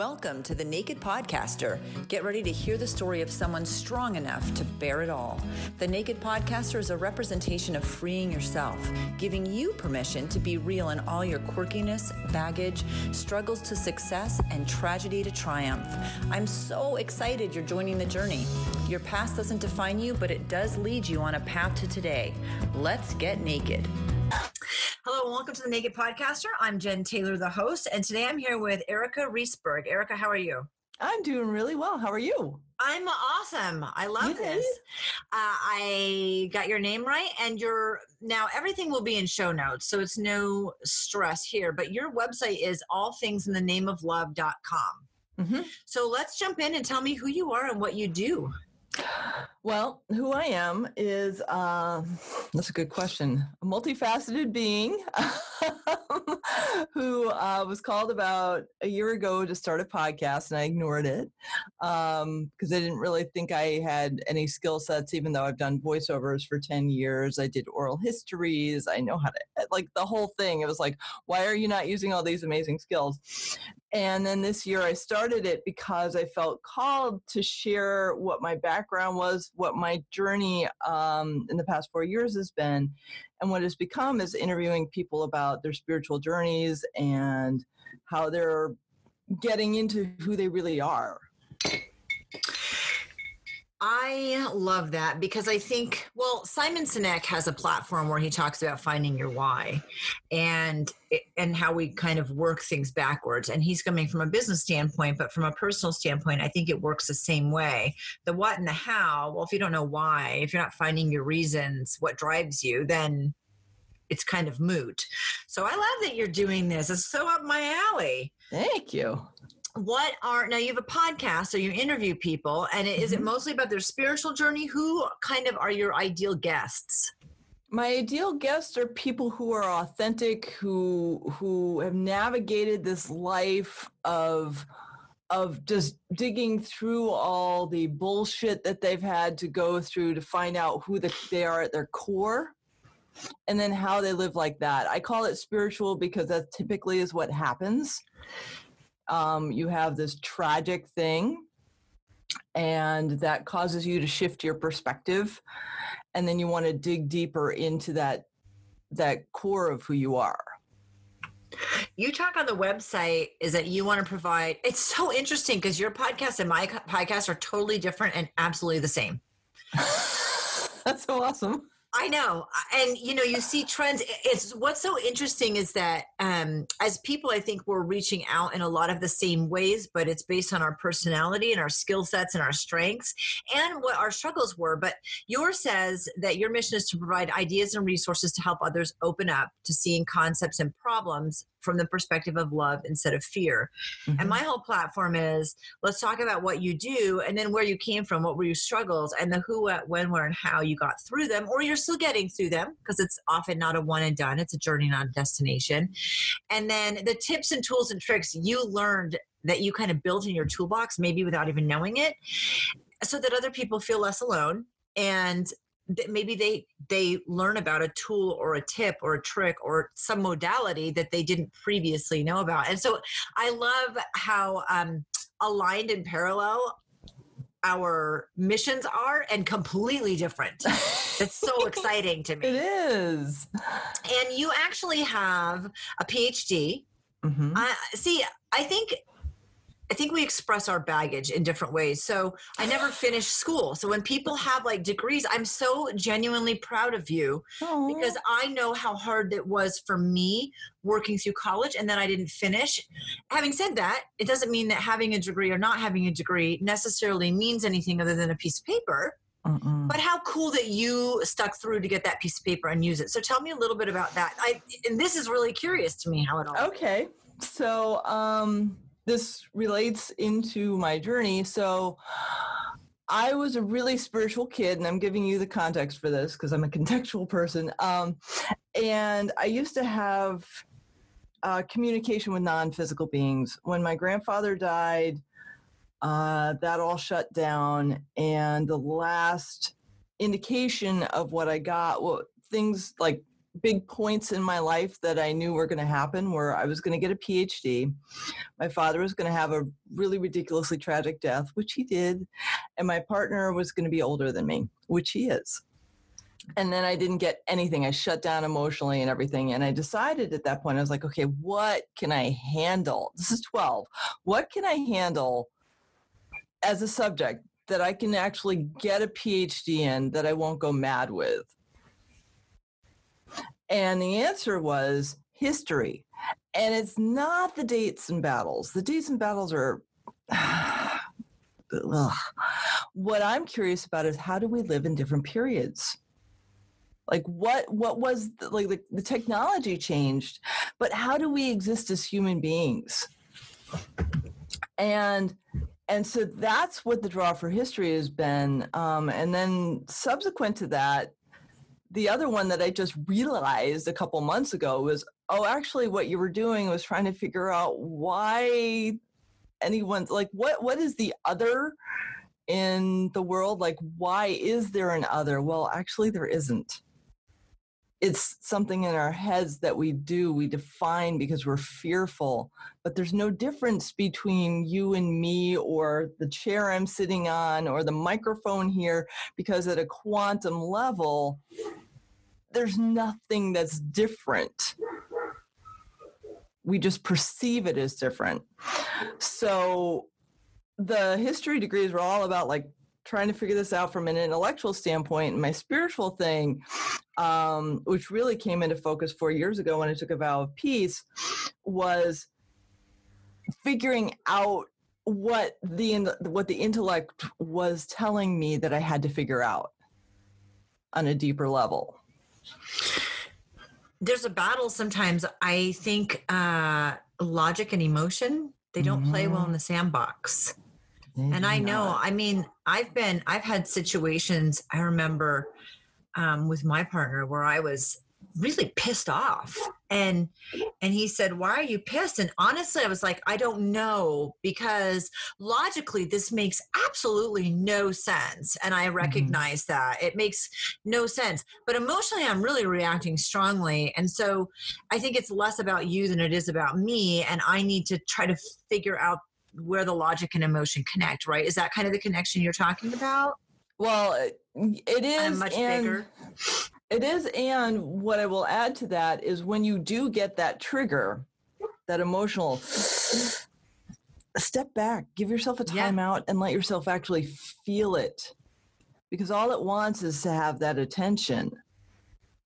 Welcome to The Naked Podcaster. Get ready to hear the story of someone strong enough to bear it all. The Naked Podcaster is a representation of freeing yourself, giving you permission to be real in all your quirkiness, baggage, struggles to success, and tragedy to triumph. I'm so excited you're joining the journey. Your past doesn't define you, but it does lead you on a path to today. Let's get naked. Hello and welcome to the Naked Podcaster. I'm Jen Taylor, the host, and today I'm here with Erica Risberg. Erica, how are you? I'm doing really well. How are you? I'm awesome. I love this. I got your name right, and now everything will be in show notes, so it's no stress here, but your website is allthingsinthenameoflove.com. Mm-hmm. So let's jump in and tell me who you are and what you do. Well, who I am is, that's a good question, a multifaceted being who was called about a year ago to start a podcast, and I ignored it because I didn't really think I had any skill sets, even though I've done voiceovers for 10 years. I did oral histories. I know how to, like the whole thing. It was like, why are you not using all these amazing skills? And then this year I started it because I felt called to share what my background was, what my journey in the past 4 years has been, and what it's become is interviewing people about their spiritual journeys and how they're getting into who they really are. I love that because I think, well, Simon Sinek has a platform where he talks about finding your why and how we kind of work things backwards. And he's coming from a business standpoint, but from a personal standpoint, I think it works the same way. The what and the how, well, if you don't know why, if you're not finding your reasons, what drives you, then it's kind of moot. So I love that you're doing this. It's so up my alley. Thank you. Now you have a podcast, so you interview people, and is it mostly about their spiritual journey? Who kind of are your ideal guests? My ideal guests are people who are authentic, who have navigated this life of just digging through all the bullshit that they've had to go through to find out who they are at their core, and then how they live like that. I call it spiritual because that typically is what happens. You have this tragic thing, and that causes you to shift your perspective, and then you want to dig deeper into that core of who you are. You talk on the website is that you want to provide, it's so interesting because your podcast and my podcast are totally different and absolutely the same. That's so awesome. I know. And, you see trends. What's so interesting is that as people, I think we're reaching out in a lot of the same ways, but it's based on our personality and our skill sets and our strengths and what our struggles were. But yours says that your mission is to provide ideas and resources to help others open up to seeing concepts and problems from the perspective of love instead of fear. Mm-hmm. And my whole platform is, let's talk about what you do and then where you came from, what were your struggles, and the who, what, when, where, and how you got through them, or you're still getting through them, because it's often not a one and done. It's a journey, not a destination. And then the tips and tools and tricks you learned that you kind of built in your toolbox, maybe without even knowing it, so that other people feel less alone, and maybe they learn about a tool or a tip or a trick or some modality that they didn't previously know about. And so I love how aligned and parallel our missions are and completely different. It's so exciting to me. It is. And you actually have a PhD. Mm-hmm. I think we express our baggage in different ways. So I never finished school. So when people have like degrees, I'm so genuinely proud of you. Aww. Because I know how hard it was for me working through college, and then I didn't finish. Having said that, it doesn't mean that having a degree or not having a degree necessarily means anything other than a piece of paper. Mm-mm. But how cool that you stuck through to get that piece of paper and use it. So tell me a little bit about that. And this is really curious to me how it all Okay. So, this relates into my journey. So I was a really spiritual kid, and I'm giving you the context for this because I'm a contextual person. And I used to have communication with non-physical beings. When my grandfather died, that all shut down. And the last indication of what I got, well, things like big points in my life that I knew were going to happen were I was going to get a PhD. My father was going to have a really ridiculously tragic death, which he did. And my partner was going to be older than me, which he is. And then I didn't get anything. I shut down emotionally and everything. And I decided at that point, I was like, okay, what can I handle? This is 12. What can I handle as a subject that I can actually get a PhD in that I won't go mad with? And the answer was history. And it's not the dates and battles. The dates and battles are, ugh. What I'm curious about is how do we live in different periods? Like what was like the technology changed, but how do we exist as human beings? And so that's what the draw for history has been. And then subsequent to that, the other one that I just realized a couple months ago was, oh, actually what you were doing was trying to figure out why anyone's like, what is the other in the world? Like, why is there an other? Well, actually there isn't. It's something in our heads that we define because we're fearful, but there's no difference between you and me or the chair I'm sitting on or the microphone here, because at a quantum level, there's nothing that's different. We just perceive it as different. So the history degrees were all about like trying to figure this out from an intellectual standpoint. And my spiritual thing, which really came into focus 4 years ago when I took a vow of peace, was figuring out what the intellect was telling me that I had to figure out on a deeper level. There's a battle sometimes. I think logic and emotion, they don't play well in the sandbox. And I know, I mean, I've had situations, I remember with my partner where I was really pissed off, and he said, why are you pissed? And honestly, I was like, I don't know, because logically this makes absolutely no sense. And I recognize that it makes no sense, but emotionally I'm really reacting strongly. And so I think it's less about you than it is about me. And I need to try to figure out where the logic and emotion connect, right? Is that kind of the connection you're talking about? Well, it is. And much bigger. It is. And what I will add to that is when you do get that trigger, that emotional, step back, give yourself a timeout and let yourself actually feel it, because all it wants is to have that attention.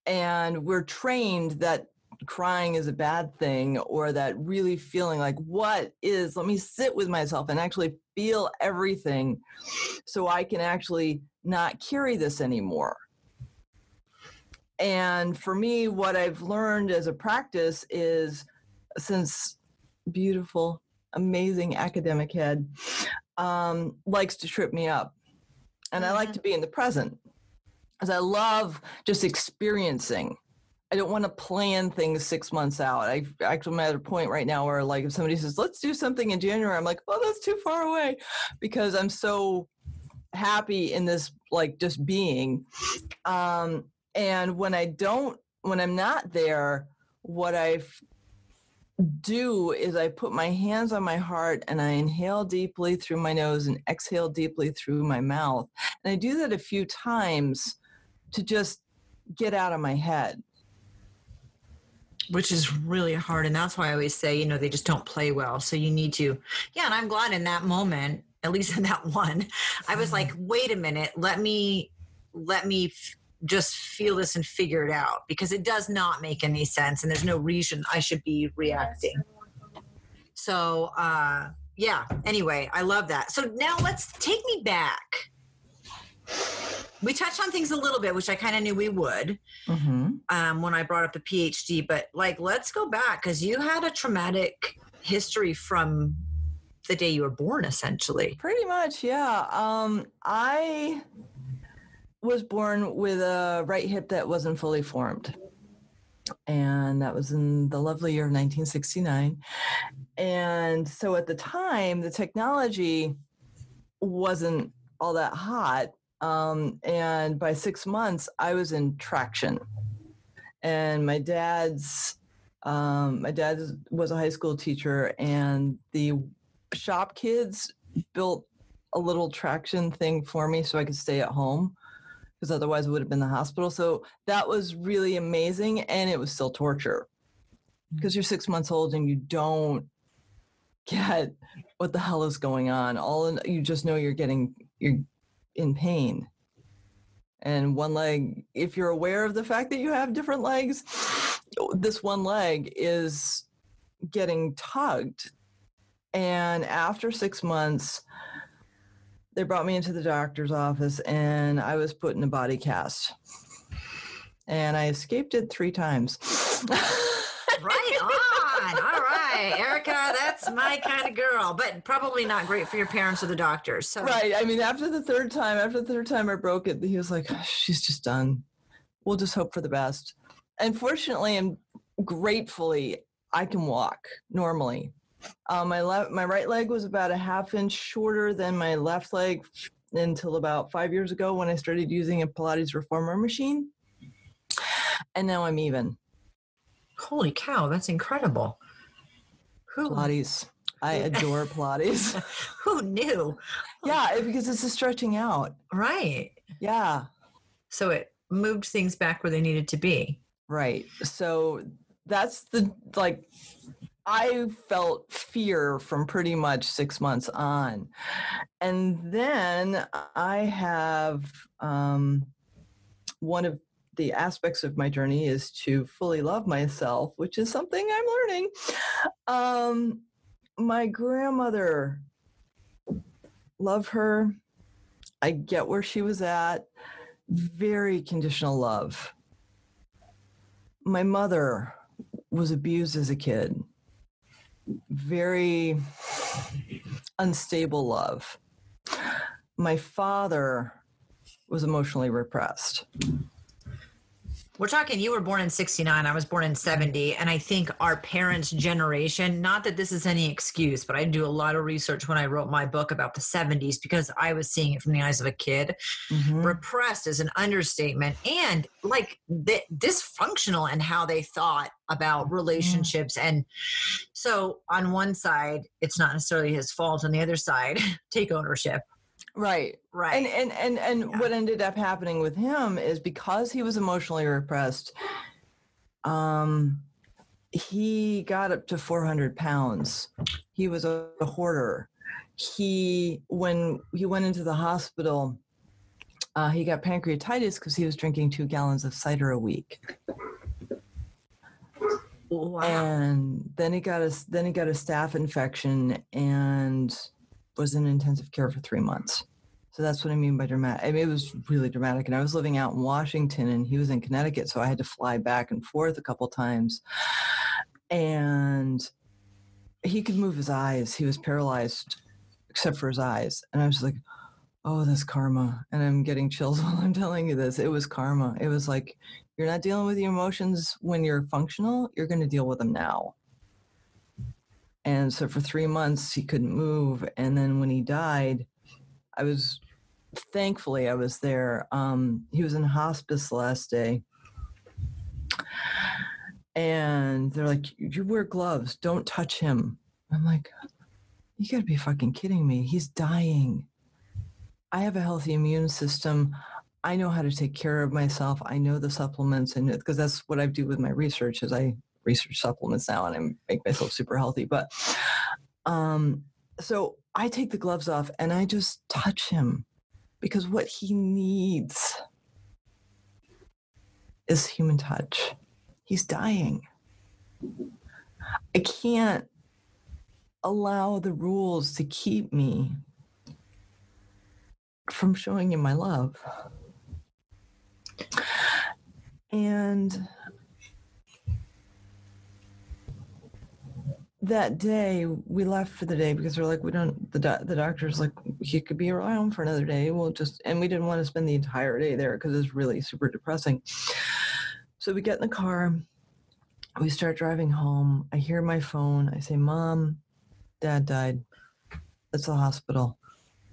And we're trained that crying is a bad thing, or that really feeling like, let me sit with myself and actually feel everything so I can actually not carry this anymore. And for me, what I've learned as a practice is, since beautiful, amazing academic head likes to trip me up. And I like to be in the present, because I love just experiencing. I don't want to plan things 6 months out. I'm at a point right now where, like, if somebody says, let's do something in January, I'm like, oh, that's too far away, because I'm so happy in this, like, just being. And when I'm not there, what I do is I put my hands on my heart and I inhale deeply through my nose and exhale deeply through my mouth. And I do that a few times to just get out of my head. Which is really hard. And that's why I always say, they just don't play well. So you need to, and I'm glad in that moment, at least in that one, I was like, wait a minute, let me just feel this and figure it out, because it does not make any sense. And there's no reason I should be reacting. So, anyway, I love that. So now let's take me back. We touched on things a little bit, which I kind of knew we would when I brought up the PhD, but like, let's go back, because you had a traumatic history from the day you were born, essentially. Pretty much, yeah. I was born with a right hip that wasn't fully formed. And that was in the lovely year of 1969. And so at the time, the technology wasn't all that hot. And by 6 months, I was in traction. And my dad was a high school teacher, and the shop kids built a little traction thing for me so I could stay at home, because otherwise it would have been the hospital. So that was really amazing, and it was still torture because you're 6 months old and you don't get what the hell is going on. You just know you're in pain. And one leg, if you're aware of the fact that you have different legs, this one leg is getting tugged. And after 6 months, they brought me into the doctor's office, and I was put in a body cast. And I escaped it 3 times. Right on. All right, Erica, that's my kind of girl, but probably not great for your parents or the doctors. So. Right. I mean, after the third time I broke it, he was like, she's just done. We'll just hope for the best. And fortunately and gratefully, I can walk normally. My right leg was about a half inch shorter than my left leg until about 5 years ago when I started using a Pilates reformer machine. And now I'm even. Holy cow, that's incredible. Pilates. I adore Pilates. Who knew? Yeah, because it's a stretching out. Right. Yeah. So it moved things back where they needed to be. Right. So that's I felt fear from pretty much 6 months on. And then I have one of the aspects of my journey is to fully love myself, which is something I'm learning. My grandmother, love her. I get where she was at. Very conditional love. My mother was abused as a kid. Very unstable love. My father was emotionally repressed. We're talking, you were born in 69, I was born in 70. And I think our parents' generation, not that this is any excuse, but I do a lot of research when I wrote my book about the 70s because I was seeing it from the eyes of a kid. Mm-hmm. Repressed is an understatement, and like dysfunctional in how they thought about relationships. Mm-hmm. And so on one side, it's not necessarily his fault. On the other side, take ownership. Right. And yeah. What ended up happening with him is because he was emotionally repressed, he got up to 400 pounds. He was a hoarder. When he went into the hospital, he got pancreatitis because he was drinking 2 gallons of cider a week. Wow. And then he got a staph infection and was in intensive care for 3 months. So that's what I mean by dramatic. I mean, it was really dramatic. And I was living out in Washington and he was in Connecticut. So I had to fly back and forth a couple times. And he could move his eyes. He was paralyzed except for his eyes. And I was like, oh, that's karma. And I'm getting chills while I'm telling you this. It was karma. It was like, you're not dealing with your emotions when you're functional. You're going to deal with them now. And so for 3 months, he couldn't move. And then when he died, thankfully I was there. He was in hospice the last day. And they're like, you wear gloves. Don't touch him. I'm like, you gotta be fucking kidding me. He's dying. I have a healthy immune system. I know how to take care of myself. I know the supplements, and because that's what I do with my research is I research supplements now and I make myself super healthy. But so I take the gloves off and I just touch him because what he needs is human touch. He's dying. I can't allow the rules to keep me from showing him my love. And that day we left for the day because we're like, the doctor's like, he could be around for another day. And we didn't want to spend the entire day there because it's really super depressing. So we get in the car, we start driving home. I hear my phone. I say, Mom, Dad died. That's the hospital.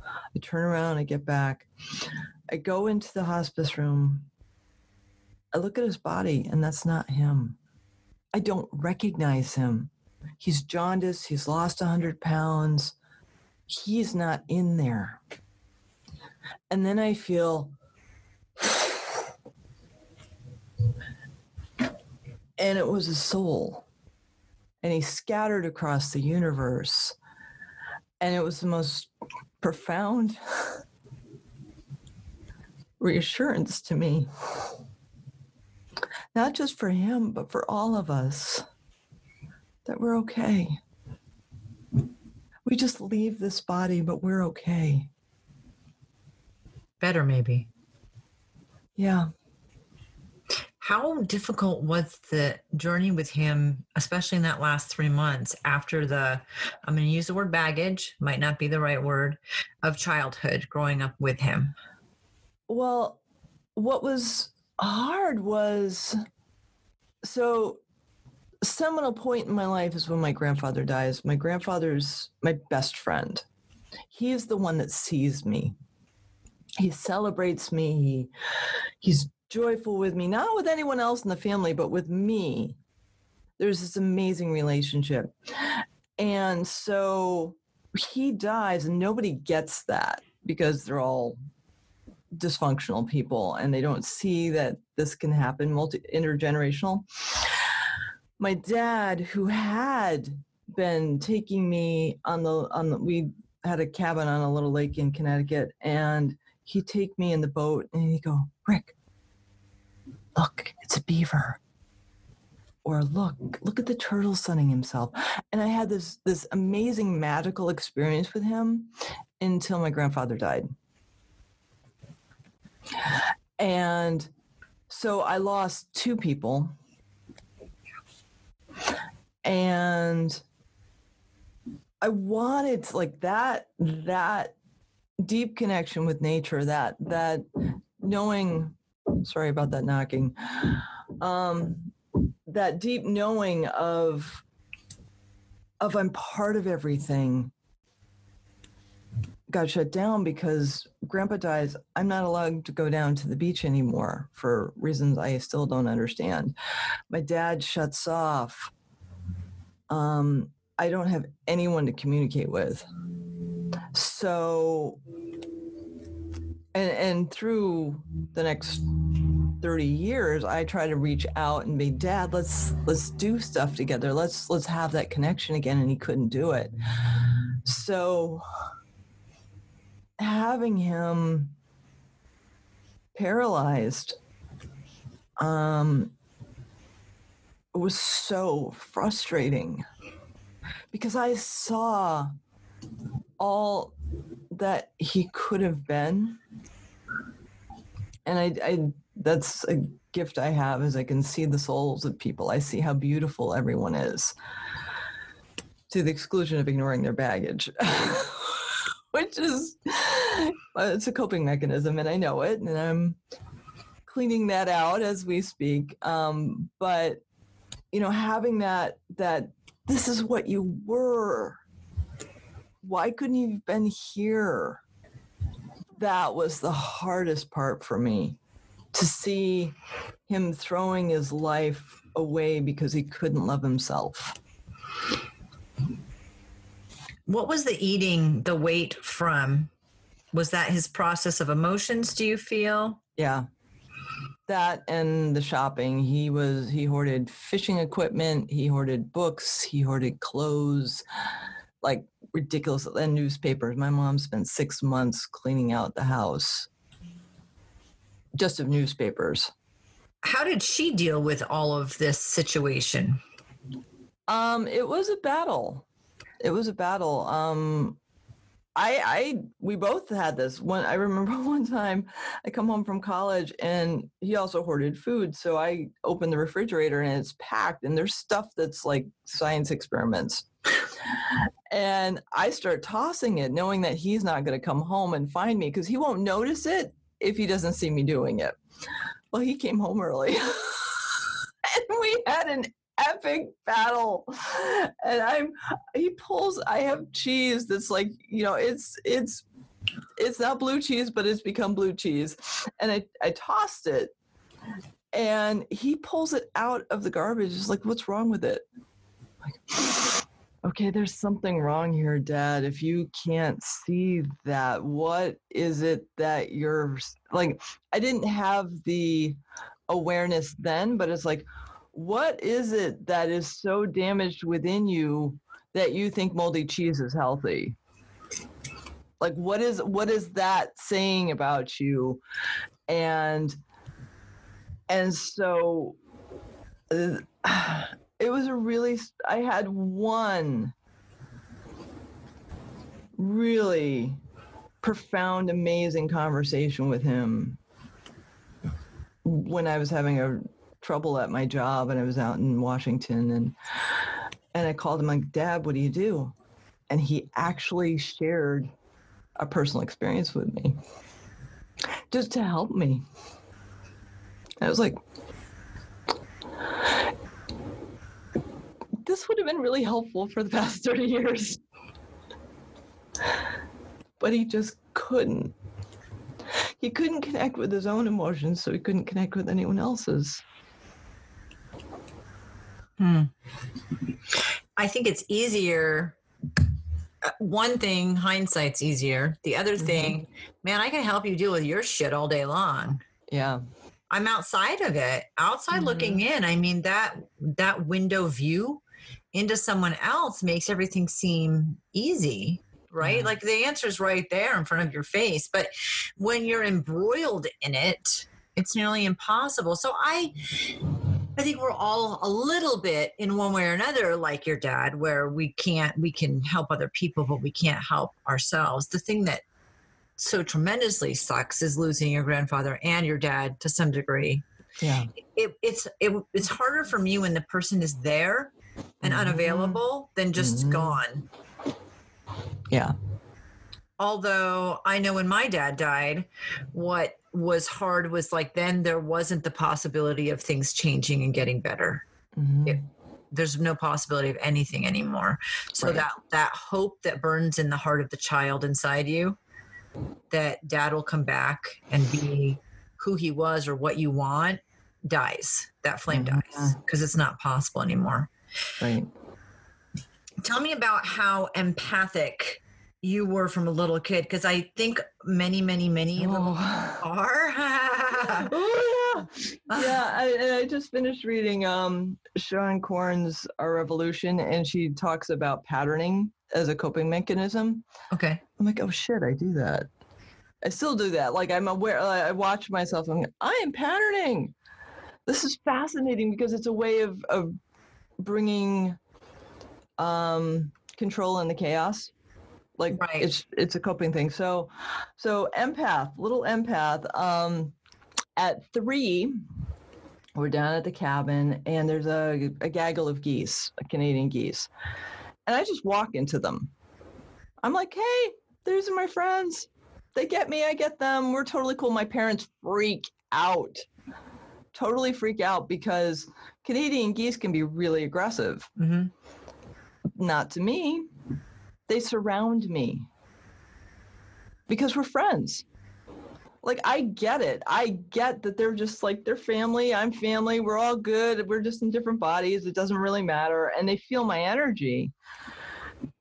I turn around, I get back. I go into the hospice room I look at his body and that's not him. I don't recognize him. He's jaundiced. He's lost 100 pounds. He's not in there. And then I feel, and it was a soul. And he scattered across the universe. And it was the most profound reassurance to me. Not just for him, but for all of us. That we're okay. We just leave this body, but we're okay. Better, maybe. Yeah. How difficult was the journey with him, especially in that last 3 months after I'm going to use the word baggage, might not be the right word, of childhood growing up with him? Well, what was hard was, so a seminal point in my life is when my grandfather dies. My grandfather's my best friend. He is the one that sees me. He celebrates me. He's joyful with me, not with anyone else in the family, but with me. There's this amazing relationship. And so he dies and nobody gets that because they're all dysfunctional people and they don't see that this can happen, intergenerational. My dad, who had been taking me we had a cabin on a little lake in Connecticut, and he'd take me in the boat and he'd go, Rick, look, it's a beaver. Or look at the turtle sunning himself. And I had this amazing magical experience with him until my grandfather died. And so I lost 2 people. And I wanted like that deep connection with nature, that knowing, sorry about that knocking, that deep knowing of I'm part of everything got shut down because Grandpa dies. I'm not allowed to go down to the beach anymore for reasons I still don't understand. My dad shuts off. I don't have anyone to communicate with. So, and through the next 30 years, I try to reach out and be, Dad, let's do stuff together. Let's have that connection again. And he couldn't do it. So having him paralyzed, was so frustrating because I saw all that he could have been. And I that's a gift I have, is I can see the souls of people. I see how beautiful everyone is, to the exclusion of ignoring their baggage, which is, it's a coping mechanism, and I know it, and I'm cleaning that out as we speak. But, having that this is what you were. Why couldn't you have been here? That was the hardest part for me, to see him throwing his life away because he couldn't love himself. What was the eating the weight from? Was that his process of emotions, do you feel? Yeah. That and the shopping. He hoarded fishing equipment, he hoarded books, he hoarded clothes, like ridiculous, and newspapers. My mom spent 6 months cleaning out the house just of newspapers. How did she deal with all of this situation? It was a battle. We both had this one. I remember one time I come home from college and he also hoarded food. So I open the refrigerator and it's packed and there's stuff that's like science experiments. And I start tossing it, knowing that he's not going to come home and find me because he won't notice it if he doesn't see me doing it. Well, he came home early and we had an epic battle. And I have cheese that's like, it's not blue cheese, but it's become blue cheese. And I tossed it And he pulls it out of the garbage. He's like, what's wrong with it? I'm like, okay, there's something wrong here, Dad. If you can't see that, what is it that you're like? I didn't have the awareness then, but it's like, what is it that is so damaged within you that you think moldy cheese is healthy? Like, what is that saying about you? And so it was I had one really profound, amazing conversation with him when I was having trouble at my job and I was out in Washington, and I called him like, Dad, what do you do? And he actually shared a personal experience with me just to help me. I was like, this would have been really helpful for the past 30 years. But he just couldn't. He couldn't connect with his own emotions, so he couldn't connect with anyone else's. I think it's easier. One thing, hindsight's easier. The other thing, man, I can help you deal with your shit all day long. Yeah. I'm outside of it, outside looking in. I mean, that window view into someone else makes everything seem easy, right? Yeah. Like the answer's right there in front of your face. But when you're embroiled in it, it's nearly impossible. So I think we're all a little bit in one way or another like your dad, where we can help other people, but we can't help ourselves. The thing that so tremendously sucks is losing your grandfather and your dad to some degree. Yeah. It's harder for me when the person is there and unavailable than just gone. Yeah. Although I know when my dad died, what was hard was like then there wasn't the possibility of things changing and getting better. There's no possibility of anything anymore. So that hope that burns in the heart of the child inside you, that dad will come back and be who he was or what you want, dies. That flame dies because it's not possible anymore. Right. Tell me about how empathic you were from a little kid, because I think many little kids are. I just finished reading Sean Corn's Our Revolution, and she talks about patterning as a coping mechanism. Okay. I'm like, oh shit, I do that. I still do that. Like, I'm aware, I watch myself, I'm like, I am patterning. This is fascinating because it's a way of bringing control in the chaos. Like it's a coping thing. So little empath. At 3, we're down at the cabin and there's a gaggle of geese, Canadian geese. And I just walk into them. I'm like, hey, these are my friends. They get me, I get them. We're totally cool. My parents totally freak out because Canadian geese can be really aggressive. Not to me. They surround me because we're friends. Like, I get it. I get that they're just like, they're family. I'm family. We're all good. We're just in different bodies. It doesn't really matter. And they feel my energy.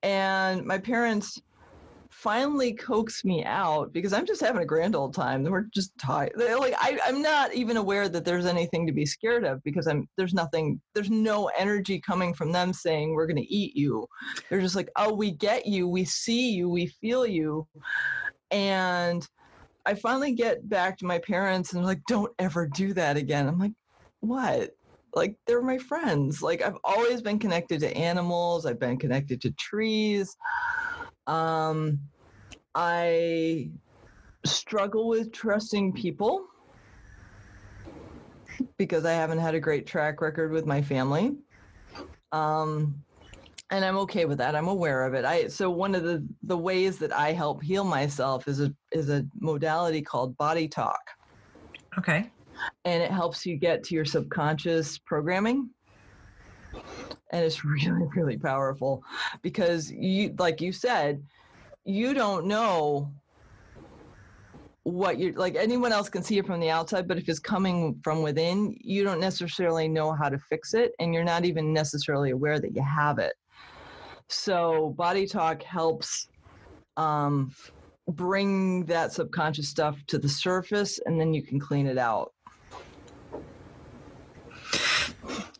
And my parents finally coax me out because I'm just having a grand old time. We're just tired. Like, I'm not even aware that there's anything to be scared of because there's no energy coming from them saying we're going to eat you. They're just like, oh, we get you, we see you, we feel you. And I finally get back to my parents and like, don't ever do that again. I'm like, what? Like, they're my friends. Like, I've always been connected to animals. I've been connected to trees. I struggle with trusting people because I haven't had a great track record with my family. And I'm okay with that. I'm aware of it. So one of the ways that I help heal myself is a modality called body talk. Okay. And it helps you get to your subconscious programming. And it's really, really powerful because you, like you said, you don't know what you're like, anyone else can see it from the outside, but if it's coming from within, you don't necessarily know how to fix it, and you're not even necessarily aware that you have it. So body talk helps bring that subconscious stuff to the surface, and then you can clean it out.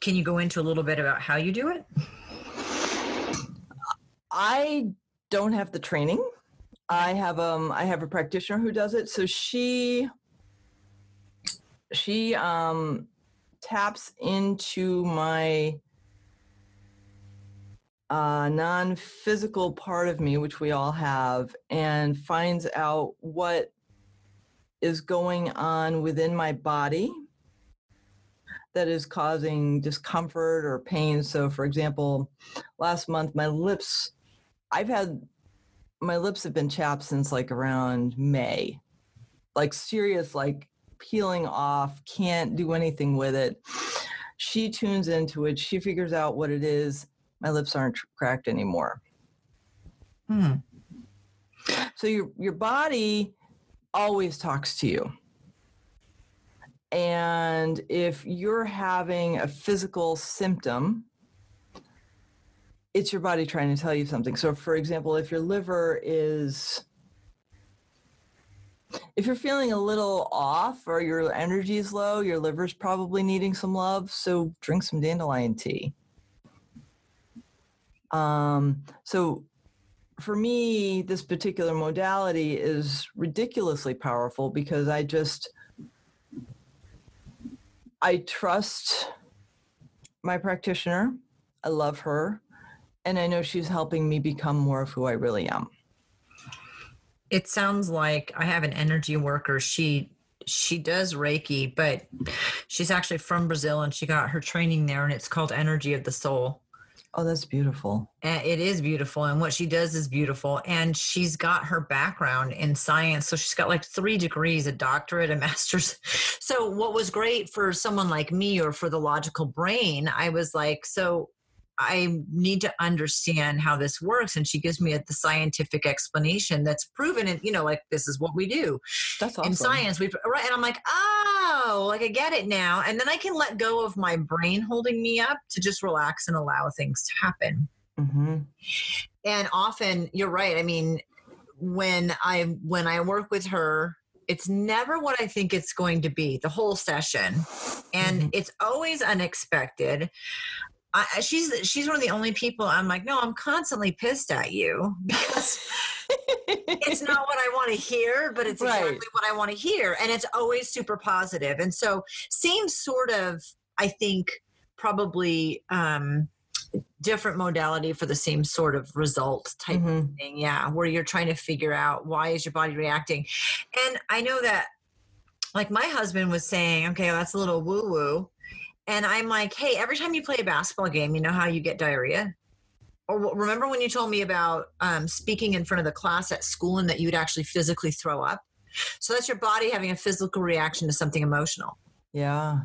Can you go into a little bit about how you do it? I don't have the training. I have a practitioner who does it. So she taps into my non-physical part of me, which we all have, and finds out what is going on within my body that is causing discomfort or pain. So for example, last month, my lips have been chapped since like around May, like serious, like peeling off, can't do anything with it. She tunes into it. She figures out what it is. My lips aren't cracked anymore. So your body always talks to you. And if you're having a physical symptom, it's your body trying to tell you something. So for example, if your liver is, if you're feeling a little off or your energy is low, your liver's probably needing some love. So drink some dandelion tea. So for me, this particular modality is ridiculously powerful because I trust my practitioner. I love her. And I know she's helping me become more of who I really am. It sounds like I have an energy worker. She does Reiki, but she's actually from Brazil and she got her training there, and it's called Energy of the Soul. Oh, that's beautiful. And it is beautiful. And what she does is beautiful. And she's got her background in science. So she's got like 3 degrees, a doctorate, a master's. So what was great for someone like me or for the logical brain, I was like, so I need to understand how this works. And she gives me the scientific explanation that's proven. And, like, this is what we do. That's awesome. In science. Right. And I'm like, oh, like I get it now. And then I can let go of my brain holding me up to just relax and allow things to happen. Mm-hmm. And often you're right. I mean, when I work with her, it's never what I think it's going to be the whole session. And it's always unexpected. She's one of the only people I'm like, no, I'm constantly pissed at you because it's not what I want to hear, but it's exactly what I want to hear. And it's always super positive. And so same sort of, I think, probably different modality for the same sort of result type of thing. Yeah. Where you're trying to figure out why is your body reacting. And I know that, like, my husband was saying, okay, well, that's a little woo-woo. And I'm like, hey, every time you play a basketball game, you know how you get diarrhea? Or remember when you told me about speaking in front of the class at school and that you would actually physically throw up? So that's your body having a physical reaction to something emotional. Yeah.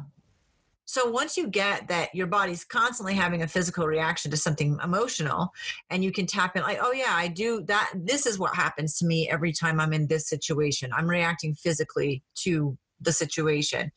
So once you get that your body's constantly having a physical reaction to something emotional, and you can tap in like, oh yeah, I do that. This is what happens to me every time I'm in this situation. I'm reacting physically to the situation.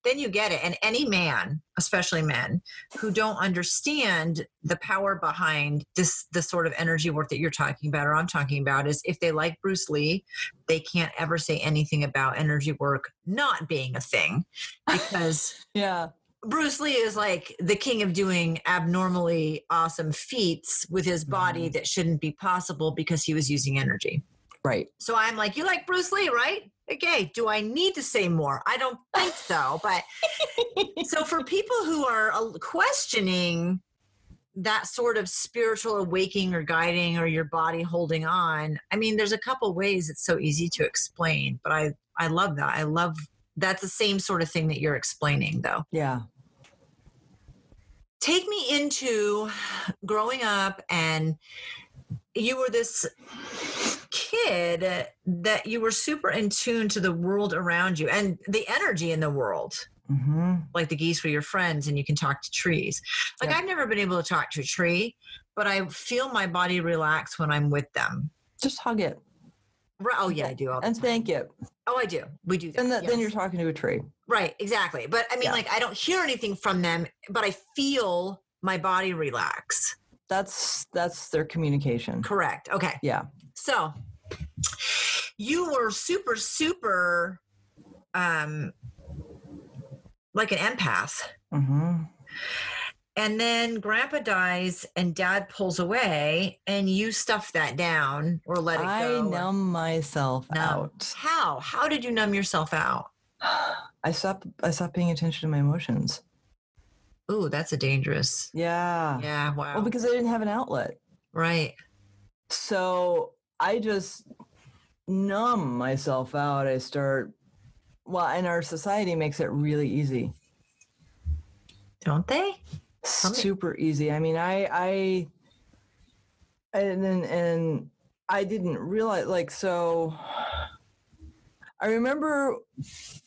Then you get it. And any man, especially men who don't understand the power behind the sort of energy work that you're talking about or I'm talking about, is if they like Bruce Lee, they can't ever say anything about energy work not being a thing, because yeah, Bruce Lee is like the king of doing abnormally awesome feats with his body that shouldn't be possible because he was using energy. Right. So I'm like, you like Bruce Lee, right? Okay. Do I need to say more? I don't think so. But so for people who are questioning that sort of spiritual awakening or guiding or your body holding on, I mean, there's a couple ways it's so easy to explain, but I love that. I love that's the same sort of thing that you're explaining, though. Yeah. Take me into growing up, and you were this kid that you were super in tune to the world around you and the energy in the world. Like the geese were your friends and you can talk to trees. Like, I've never been able to talk to a tree, but I feel my body relax when I'm with them. Just hug it. Oh yeah, I do all the And time. thank it. Oh, I do. We do that. And yes. then you're talking to a tree. Right, exactly. But I mean, like, I don't hear anything from them, but I feel my body relax. That's their communication. Correct. Okay. Yeah. So you were super, super, like an empath. Mm-hmm. And then grandpa dies and dad pulls away and you stuff that down or let it go. I numb myself out. How did you numb yourself out? I stopped paying attention to my emotions. Ooh, that's a dangerous. Yeah. Yeah. Wow. Well, because I didn't have an outlet. Right. So I just numb myself out. And our society makes it really easy. Don't they? Super easy. I mean, I didn't realize, like, so I remember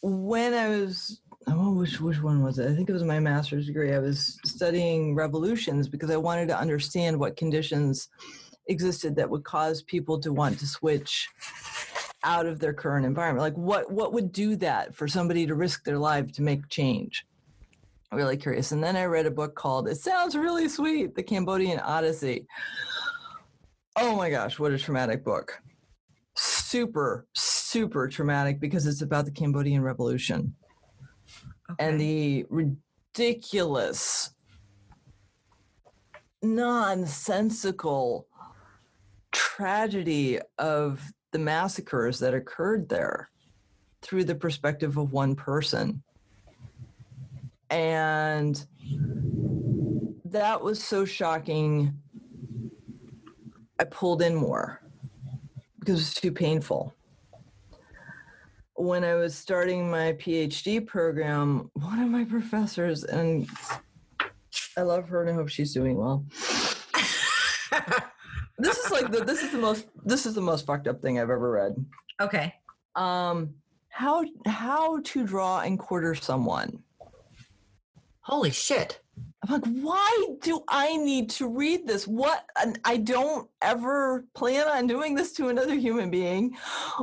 when I was, which one was it? I think it was my master's degree. I was studying revolutions because I wanted to understand what conditions existed that would cause people to want to switch out of their current environment. Like what would do that for somebody to risk their life to make change? Really curious. And then I read a book called, it sounds really sweet, The Cambodian Odyssey. Oh my gosh, what a traumatic book. Super, super traumatic because it's about the Cambodian Revolution. Okay. And the ridiculous, nonsensical tragedy of the massacres that occurred there through the perspective of one person. And that was so shocking. I pulled in more because it was too painful. When I was starting my PhD program, one of my professors, and I love her and I hope she's doing well. This is the most fucked up thing I've ever read. Okay. How to draw and quarter someone. Holy shit. I'm like, why do I need to read this? I don't ever plan on doing this to another human being.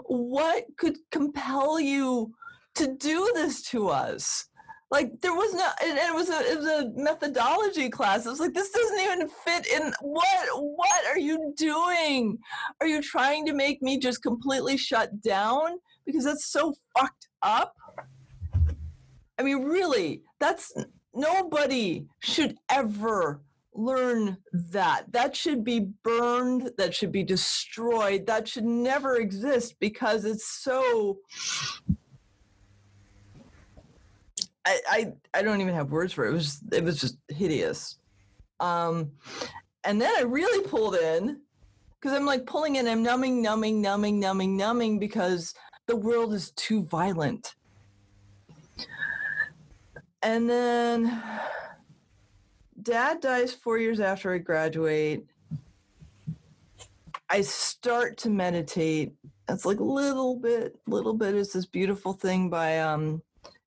What could compel you to do this to us? Like, there was no, and it was a methodology class. It was like, this doesn't even fit in. What are you doing? Are you trying to make me just completely shut down? Because that's so fucked up. I mean, really, nobody should ever learn that. That should be burned. That should be destroyed. That should never exist because it's so... I don't even have words for it. It was just hideous. And then I really pulled in because I'm like pulling in. I'm numbing because the world is too violent. And then Dad dies 4 years after I graduate. I start to meditate. It's like little bit. It's this beautiful thing by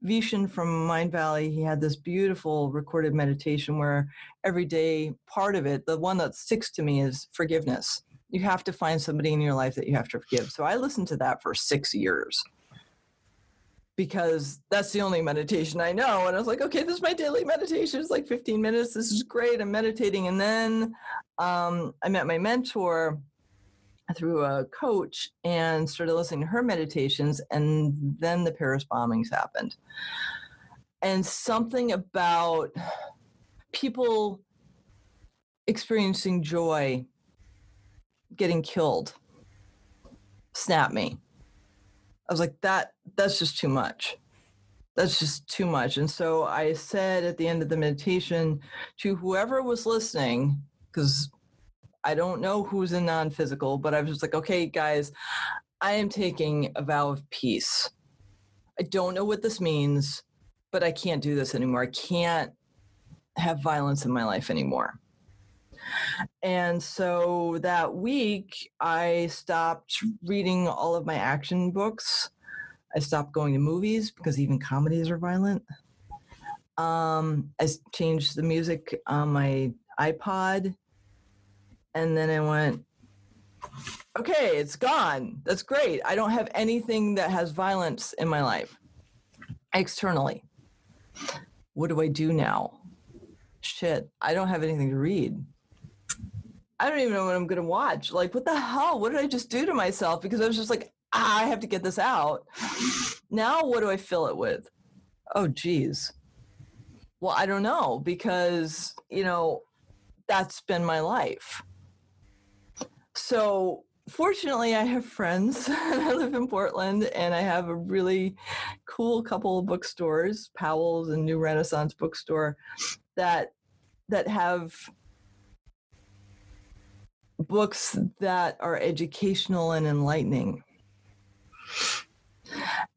Vishen from Mind Valley. He had this beautiful recorded meditation where every day, part of it, the one that sticks to me, is forgiveness. You have to find somebody in your life that you have to forgive. So I listened to that for 6 years because that's the only meditation I know. And I was like, okay, this is my daily meditation. It's like 15 minutes. This is great. I'm meditating. And then I met my mentor through a coach and started listening to her meditations. And then the Paris bombings happened. And something about people experiencing joy getting killed snapped me. I was like, that's just too much. That's just too much. And so I said at the end of the meditation to whoever was listening, because I don't know who's in non-physical, but I was just like, okay, guys, I am taking a vow of peace. I don't know what this means, but I can't do this anymore. I can't have violence in my life anymore. And so that week, I stopped reading all of my action books. I stopped going to movies because even comedies are violent. I changed the music on my iPod. And then I went, Okay, it's gone. That's great. I don't have anything that has violence in my life externally. What do I do now? Shit, I don't have anything to read. I don't even know what I'm going to watch. Like, what the hell? What did I just do to myself? Because I was just like, I have to get this out. Now, what do I fill it with? Oh, geez. Well, I don't know, because, that's been my life. So fortunately, I have friends, and I live in Portland, and I have a really cool couple of bookstores, Powell's and New Renaissance Bookstore, that have books that are educational and enlightening.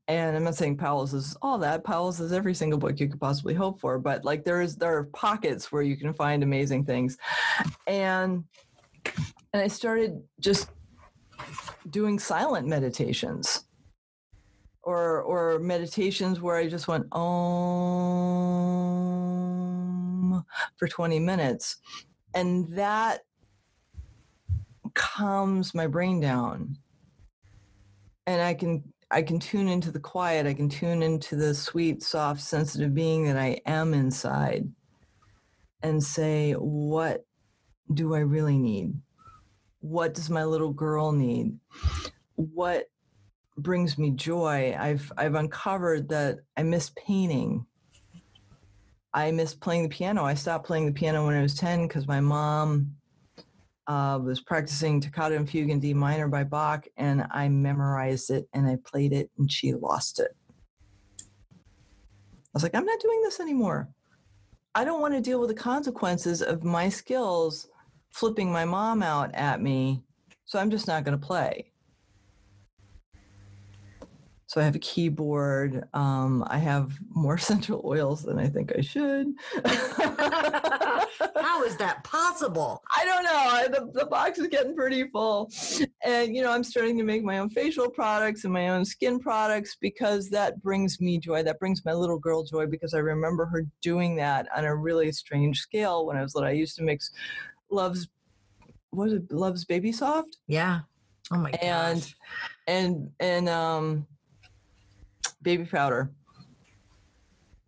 And I'm not saying Powell's is all that. Powell's is every single book you could possibly hope for, but like there are pockets where you can find amazing things. And I started just doing silent meditations, or meditations where I just went Om for 20 minutes. And that calms my brain down. And I can tune into the quiet. I can tune into the sweet, soft, sensitive being that I am inside and say, what do I really need? What does my little girl need? What brings me joy? I've uncovered that I miss painting. I miss playing the piano. I stopped playing the piano when I was 10 because my mom was practicing Toccata and Fugue in D minor by Bach, and I memorized it and I played it, and she lost it. I was like, I'm not doing this anymore. I don't want to deal with the consequences of my skills flipping my mom out at me, so I'm just not going to play. So I have a keyboard. I have more essential oils than I think I should. How is that possible? I don't know. The box is getting pretty full. And, I'm starting to make my own facial products and my own skin products because that brings me joy. That brings my little girl joy, because I remember her doing that on a really strange scale when I was little. I used to mix Love's Baby Soft? Yeah. Oh my gosh. And baby powder,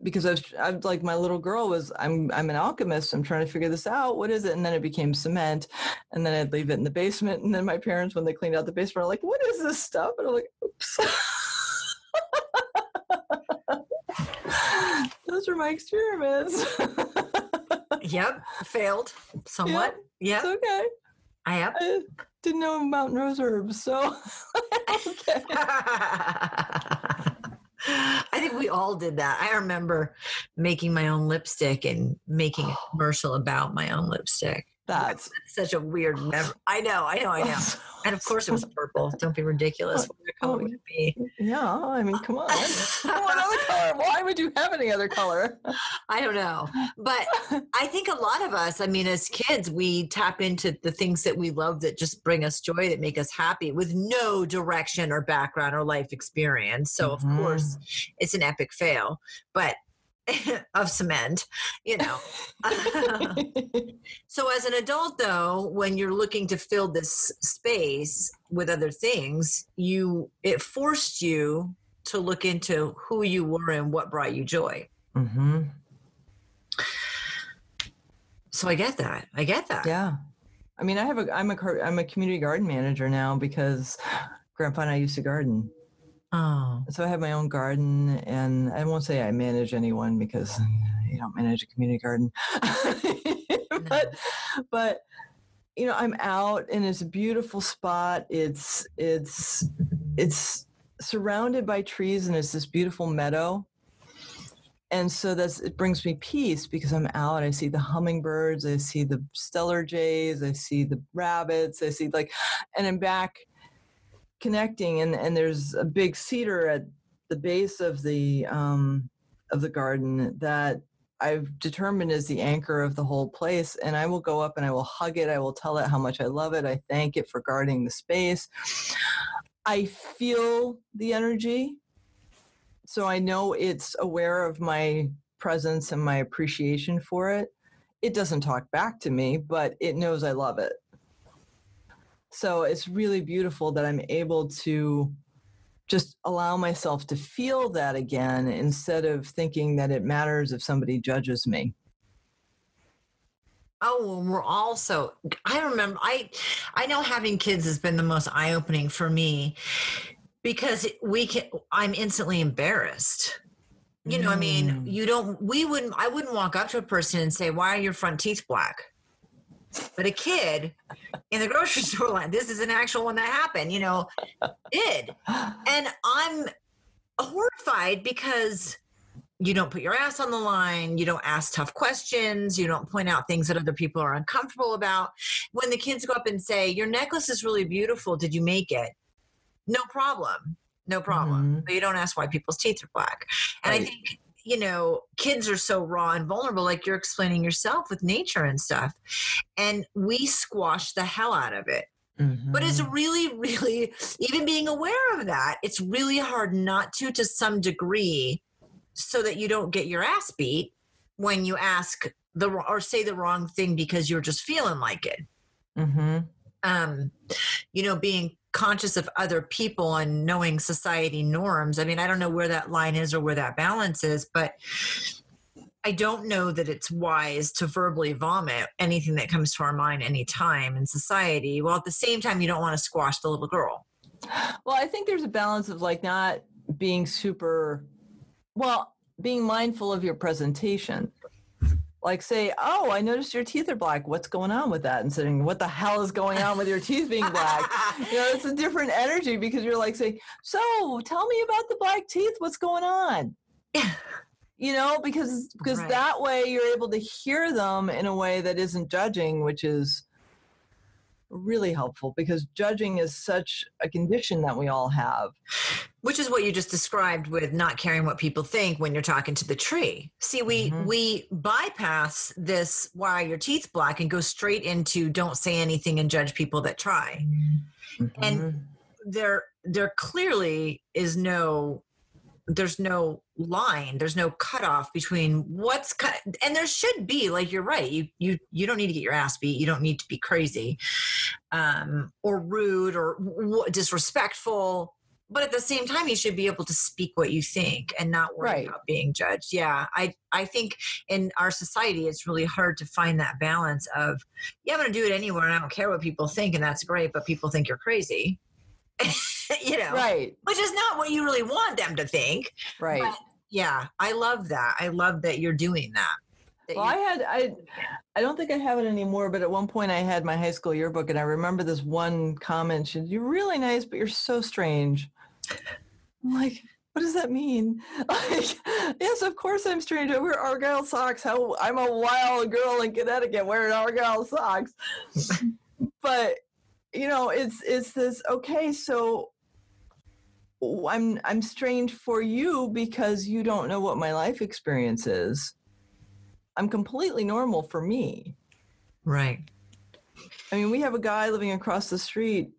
because I was like, my little girl was, I'm an alchemist. I'm trying to figure this out. What is it? And then it became cement, and then I'd leave it in the basement. And then my parents, when they cleaned out the basement, are like, what is this stuff? And I'm like, oops. Those are my experiments. Yep. Failed somewhat. Yep. It's okay. I didn't know about rose herbs, so okay. I think we all did that. I remember making my own lipstick and making a commercial about my own lipstick. That's such a weird memory. I know. And of course it was purple. Don't be ridiculous. What color would it be? Yeah, I mean, come on. What other color? Why would you have any other color? I don't know. But I think a lot of us, as kids, we tap into the things that we love that just bring us joy, that make us happy, with no direction or background or life experience. So, of course, it's an epic fail. But of cement, So as an adult, though, when you're looking to fill this space with other things, it forced you to look into who you were and what brought you joy. Mm-hmm. So I get that. Yeah. I'm a community garden manager now because Grandpa and I used to garden. Oh. So I have my own garden, and I won't say I manage anyone, because you don't manage a community garden. but I'm out, and it's a beautiful spot. It's surrounded by trees, and it's this beautiful meadow. And so it brings me peace, because I'm out. I see the hummingbirds, I see the stellar jays, I see the rabbits, and I'm back connecting, and there's a big cedar at the base of the garden that I've determined is the anchor of the whole place. And I will go up and I will hug it. I will tell it how much I love it. I thank it for guarding the space. I feel the energy, so I know it's aware of my presence and my appreciation for it. It doesn't talk back to me, but it knows I love it. So it's really beautiful that I'm able to just allow myself to feel that again instead of thinking that it matters if somebody judges me. Oh, well, we're also, I remember, I know having kids has been the most eye-opening for me because I'm instantly embarrassed. You know, I mean, I wouldn't walk up to a person and say, why are your front teeth black? But a kid in the grocery store line, this is an actual one that happened, did. And I'm horrified because you don't put your ass on the line. You don't ask tough questions. You don't point out things that other people are uncomfortable about. When the kids go up and say, your necklace is really beautiful, did you make it? No problem. No problem. But you don't ask why people's teeth are black. And I think, kids are so raw and vulnerable, like you're explaining yourself with nature and stuff. And we squash the hell out of it. But it's really, really, even being aware of that, it's really hard not to some degree, so that you don't get your ass beat when you ask or say the wrong thing because you're just feeling like it. Being conscious of other people and knowing society norms. I mean, I don't know where that line is or where that balance is, but I don't know that it's wise to verbally vomit anything that comes to our mind anytime in society. Well, at the same time, you don't want to squash the little girl. Well, I think there's a balance of not being being mindful of your presentation. Like say, oh, I noticed your teeth are black. What's going on with that? And saying, what the hell is going on with your teeth being black? It's a different energy because you're like saying, so tell me about the black teeth. What's going on? Because right. That way you're able to hear them in a way that isn't judging, which is really helpful because judging is such a condition that we all have. Which is what you just described with not caring what people think when you're talking to the tree. See, we bypass this, why are your teeth black, and go straight into don't say anything and judge people that try. And there clearly is there's no line, there's no cutoff between and there should be, like, you're right. You don't need to get your ass beat. You don't need to be crazy, or rude or disrespectful. But at the same time, you should be able to speak what you think and not worry about being judged. Yeah, I think in our society, it's really hard to find that balance of, I'm going to do it anywhere and I don't care what people think, and that's great, but people think you're crazy. Right. Which is not what you really want them to think. Right. But yeah, I love that. I love that you're doing that. Well, I don't think I have it anymore, but at one point I had my high school yearbook, and I remember this one comment. She said, "You're really nice, but you're so strange." I'm like, what does that mean? Like, yes, of course I'm strange. I wear Argyle socks. I'm a wild girl in Connecticut wearing Argyle socks. But it's this, okay, so I'm strange for you because you don't know what my life experience is. I'm completely normal for me. Right. I mean, we have a guy living across the street.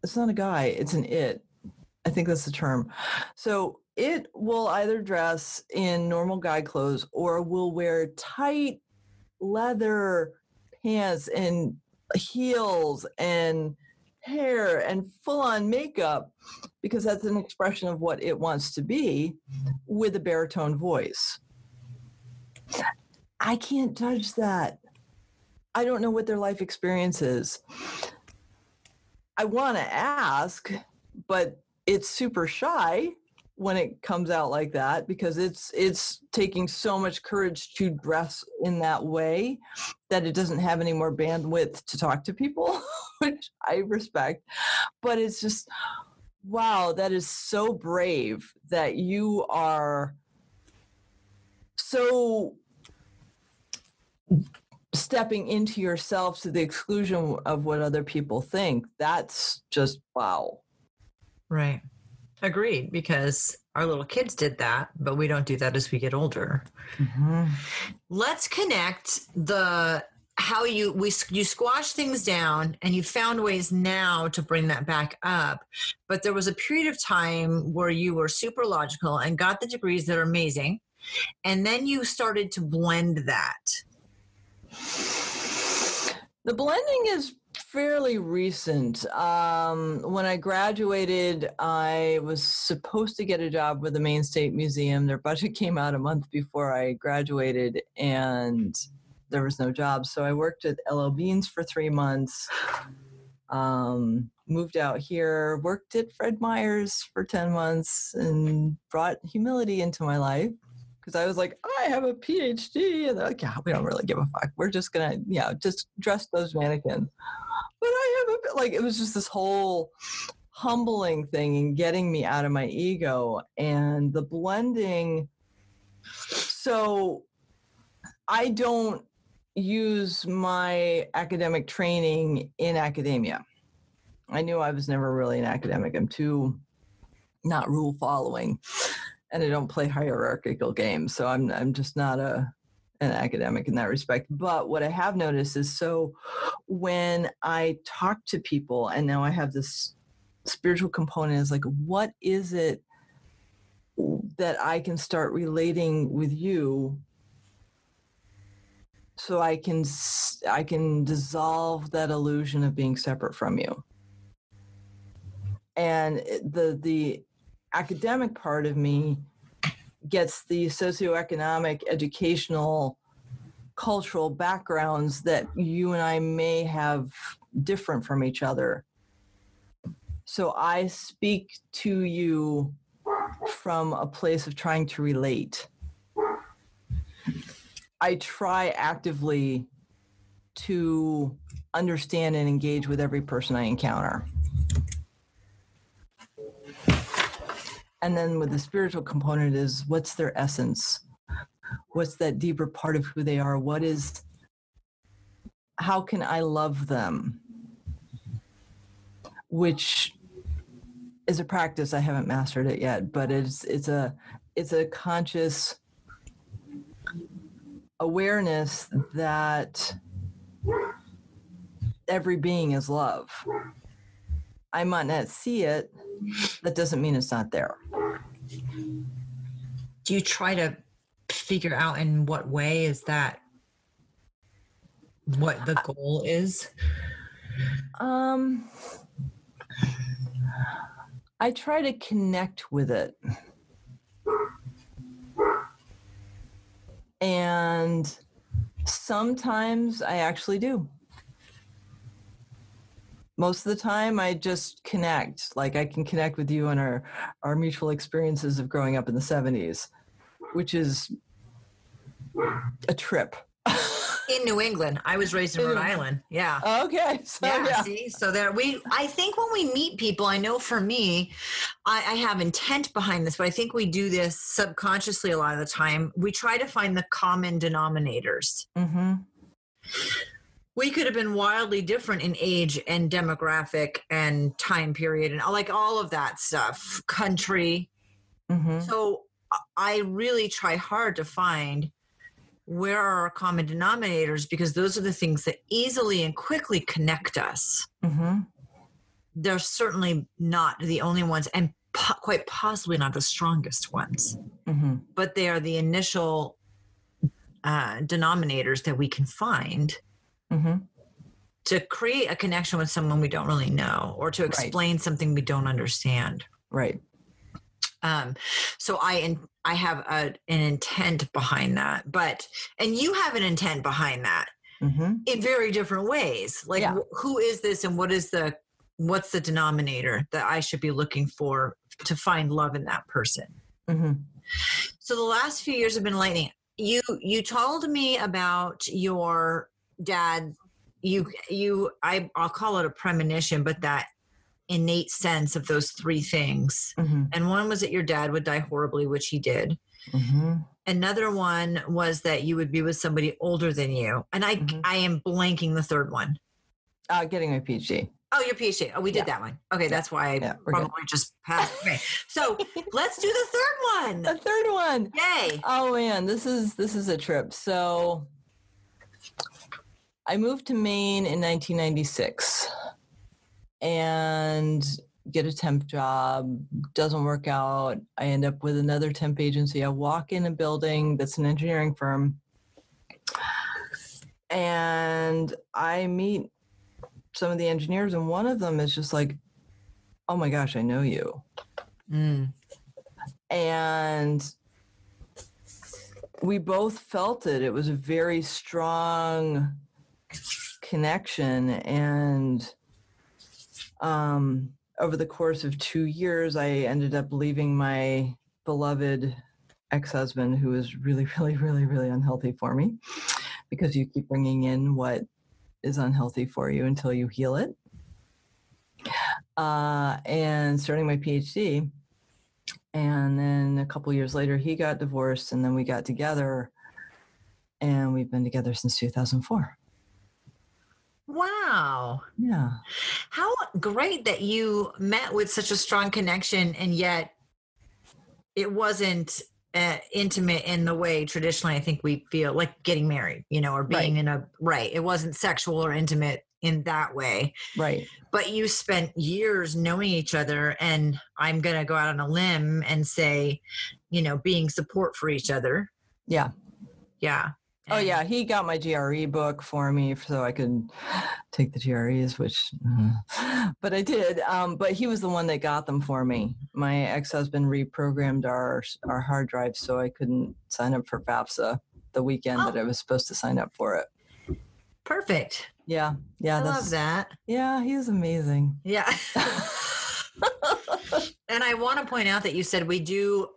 It's not a guy, it's an it. I think that's the term. So it will either dress in normal guy clothes or will wear tight leather pants and heels and hair and full-on makeup because that's an expression of what it wants to be, with a baritone voice. I can't judge that. I don't know what their life experience is. I want to ask, but it's super shy when it comes out like that because it's taking so much courage to dress in that way that it doesn't have any more bandwidth to talk to people, which I respect. But it's just, wow, that is so brave that you are so stepping into yourself to the exclusion of what other people think. That's just, wow. Right. Agreed, because our little kids did that, but we don't do that as we get older. Let's connect how you squash things down, and you found ways now to bring that back up. But there was a period of time where you were super logical and got the degrees that are amazing. And then you started to blend that. The blending is fairly recent. When I graduated, I was supposed to get a job with the Maine State Museum. Their budget came out a month before I graduated, and there was no job. So I worked at L.L. Beans for 3 months, moved out here, worked at Fred Meyer's for 10 months, and brought humility into my life. Because I was like, I have a PhD. And they're like, yeah, we don't really give a fuck. We're just going to, just dress those mannequins. But I have a bit, like, it was just this whole humbling thing and getting me out of my ego and the blending. So I don't use my academic training in academia. I knew I was never really an academic. I'm too not rule following. And I don't play hierarchical games, so I'm just not an academic in that respect. But what I have noticed is, so when I talk to people, and now I have this spiritual component, is like, what is it that I can start relating with you, so I can dissolve that illusion of being separate from you, and the academic part of me gets the socioeconomic, educational, cultural backgrounds that you and I may have different from each other. So I speak to you from a place of trying to relate. I try actively to understand and engage with every person I encounter. And then with the spiritual component is, what's their essence? What's that deeper part of who they are? How can I love them? Which is a practice. I haven't mastered it yet, but it's a conscious awareness that every being is love. I might not see it. That doesn't mean it's not there. Do you try to figure out in what way is that, what the goal is? I try to connect with it. And sometimes I actually do. Most of the time I just connect. Like, I can connect with you on our mutual experiences of growing up in the 70s, which is a trip. In New England. I was raised in Rhode Island. Yeah. Okay. So, yeah. See, so I think when we meet people, I know for me, I have intent behind this, but I think we do this subconsciously a lot of the time. We try to find the common denominators. Mm-hmm. We could have been wildly different in age and demographic and time period and like all of that stuff, country. Mm-hmm. So I really try hard to find where are our common denominators, because those are the things that easily and quickly connect us. Mm-hmm. They're certainly not the only ones, and quite possibly not the strongest ones, but they are the initial denominators that we can find to create a connection with someone we don't really know, or to explain something we don't understand. Right. So I have an intent behind that, and you have an intent behind that in very different ways. Like, who is this, and what's the denominator that I should be looking for to find love in that person? So the last few years have been enlightening. You told me about your dad. I'll call it a premonition, but that innate sense of those three things. And one was that your dad would die horribly, which he did. Another one was that you would be with somebody older than you. And I am blanking the third one. Getting my PhD. Oh, your PhD. Oh, we did that one. Okay, that's why I probably just passed. Okay, so let's do the third one. The third one. Yay. Oh man, this is a trip. So I moved to Maine in 1996 and get a temp job. Doesn't work out. I end up with another temp agency. I walk in a building that's an engineering firm, and I meet some of the engineers, and one of them is just like, oh my gosh, I know you. And we both felt it. It was a very strong connection. And over the course of 2 years, I ended up leaving my beloved ex-husband, who was really, really, really, really unhealthy for me, because you keep bringing in what is unhealthy for you until you heal it. And starting my PhD. And then a couple years later, he got divorced, and then we got together, and we've been together since 2004. Wow. Yeah. How great that you met with such a strong connection, and yet it wasn't intimate in the way traditionally I think we feel, like getting married, or being it wasn't sexual or intimate in that way. Right. But you spent years knowing each other, and I'm going to go out on a limb and say, being support for each other. Yeah. Yeah. Oh, yeah. He got my GRE book for me so I could take the GREs, but I did. But he was the one that got them for me. My ex-husband reprogrammed our hard drive so I couldn't sign up for FAFSA the weekend that I was supposed to sign up for it. Perfect. Yeah. Yeah. I love that. Yeah. He was amazing. Yeah. And I want to point out that you said we do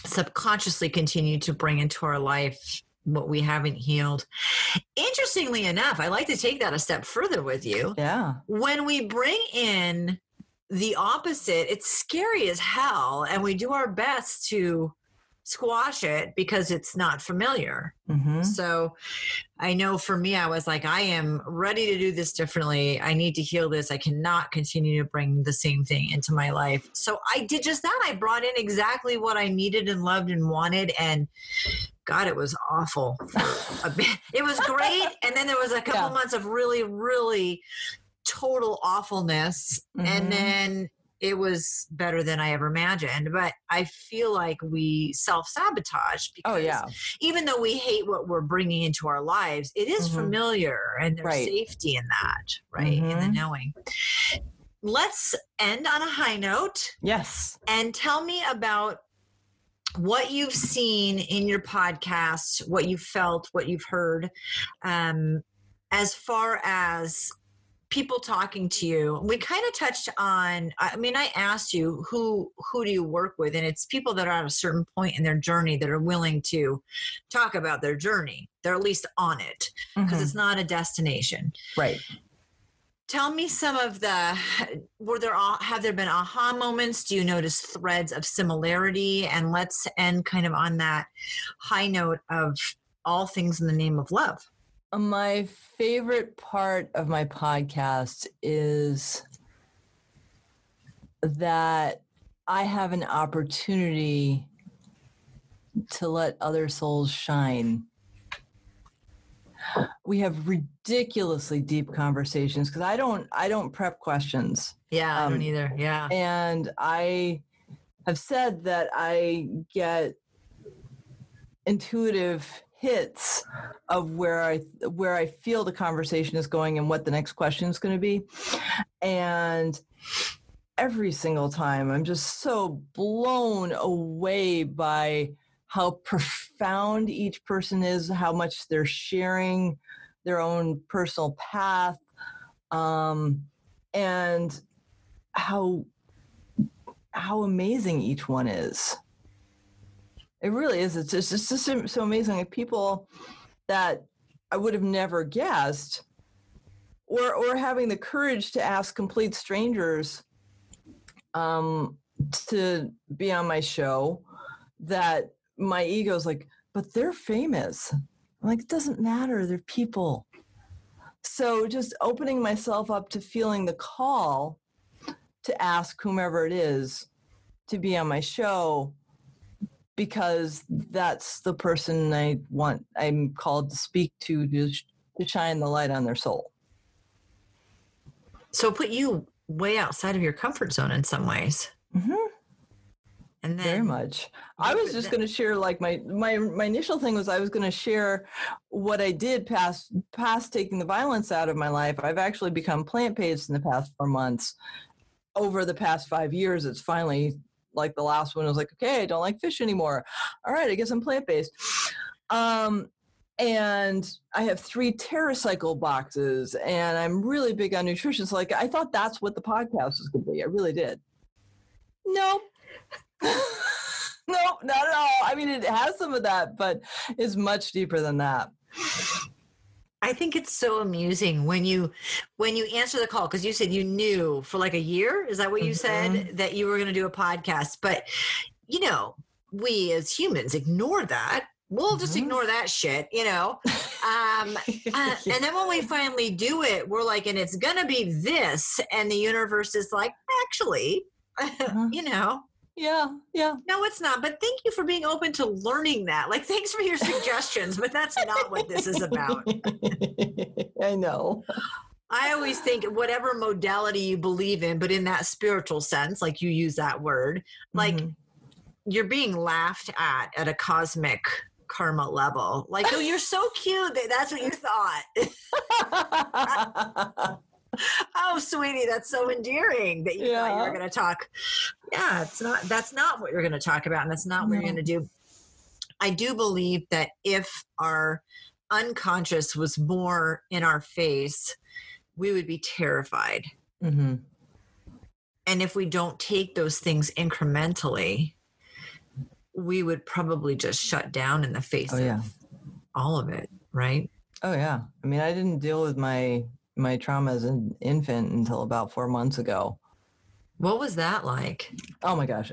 subconsciously continue to bring into our life what we haven't healed. Interestingly enough, I like to take that a step further with you. Yeah. When we bring in the opposite, it's scary as hell, and we do our best to squash it because it's not familiar. Mm-hmm. So I know for me, I was like, I am ready to do this differently. I need to heal this. I cannot continue to bring the same thing into my life. So I did just that. I brought in exactly what I needed and loved and wanted. And God, it was awful. It was great. And then there was a couple months of really, really total awfulness. Mm-hmm. And then it was better than I ever imagined. But I feel like we self-sabotage because even though we hate what we're bringing into our lives, it is familiar, and there's safety in that, right? In the knowing. Let's end on a high note. Yes. And tell me about what you've seen in your podcast, what you've felt, what you've heard, as far as people talking to you. We kind of touched on, I asked you, who do you work with? And it's people that are at a certain point in their journey that are willing to talk about their journey. They're at least on it, because it's not a destination. Right. Tell me some of have there been aha moments? Do you notice threads of similarity? And let's end kind of on that high note of all things in the name of love. My favorite part of my podcast is that I have an opportunity to let other souls shine. We have ridiculously deep conversations because I don't prep questions. Yeah, I don't either. Yeah. And I have said that I get intuitive hits of where I feel the conversation is going and what the next question is going to be. And every single time I'm just so blown away by how profound each person is, how much they're sharing their own personal path, and how amazing each one is. It really is. It's just so amazing. Like people that I would have never guessed, or having the courage to ask complete strangers to be on my show, that my ego's like, but they're famous. I'm like, it doesn't matter. They're people. So just opening myself up to feeling the call to ask whomever it is to be on my show, because that's the person I'm called to speak to shine the light on their soul. So put you way outside of your comfort zone in some ways. Mm-hmm. And then very much. I was just going to share, like, my initial thing was I was going to share what I did past taking the violence out of my life. I've actually become plant-based in the past 4 months. Over the past 5 years, it's finally, like, the last one was like, okay, I don't like fish anymore. All right, I guess I'm plant-based. And I have 3 TerraCycle boxes, and I'm really big on nutrition. So, like, I thought that's what the podcast was going to be. I really did. Nope. No, not at all. I mean, it has some of that, but it's much deeper than that. I think it's so amusing when you answer the call, because you said you knew for like a year. Is that what you said, that you were going to do a podcast? But, you know, we as humans ignore that. We'll just ignore that shit, you know. And then when we finally do it, we're like, and it's going to be this. And the universe is like, actually, you know. Yeah. No, it's not. But thank you for being open to learning that. Like, thanks for your suggestions, but that's not what this is about. I know. I always think whatever modality you believe in, but in that spiritual sense, like you use that word, like you're being laughed at a cosmic karma level. Like, oh, you're so cute. That's what you thought. Oh, sweetie, that's so endearing that you thought you were going to talk. Yeah, that's not what you're going to talk about. And that's not what you're going to do. I do believe that if our unconscious was more in our face, we would be terrified. And if we don't take those things incrementally, we would probably just shut down in the face of all of it. Right. Oh yeah. I mean, I didn't deal with my trauma as an infant until about 4 months ago. What was that like? Oh my gosh.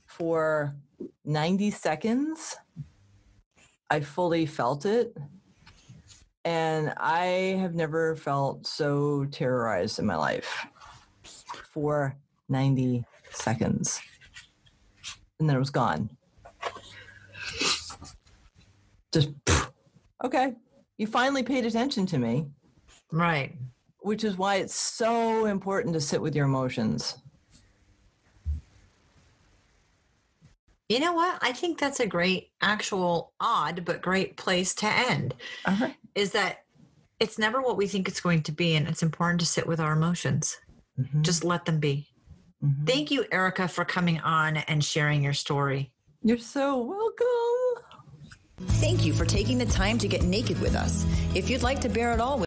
For 90 seconds, I fully felt it. And I have never felt so terrorized in my life. For 90 seconds. And then it was gone. Just, okay. You finally paid attention to me. Right. Which is why it's so important to sit with your emotions. You know what? I think that's a great, actual, odd, but great place to end. Is that it's never what we think it's going to be, and it's important to sit with our emotions. Just let them be. Thank you, Erica, for coming on and sharing your story. You're so welcome. Thank you for taking the time to get naked with us. If you'd like to bear it all with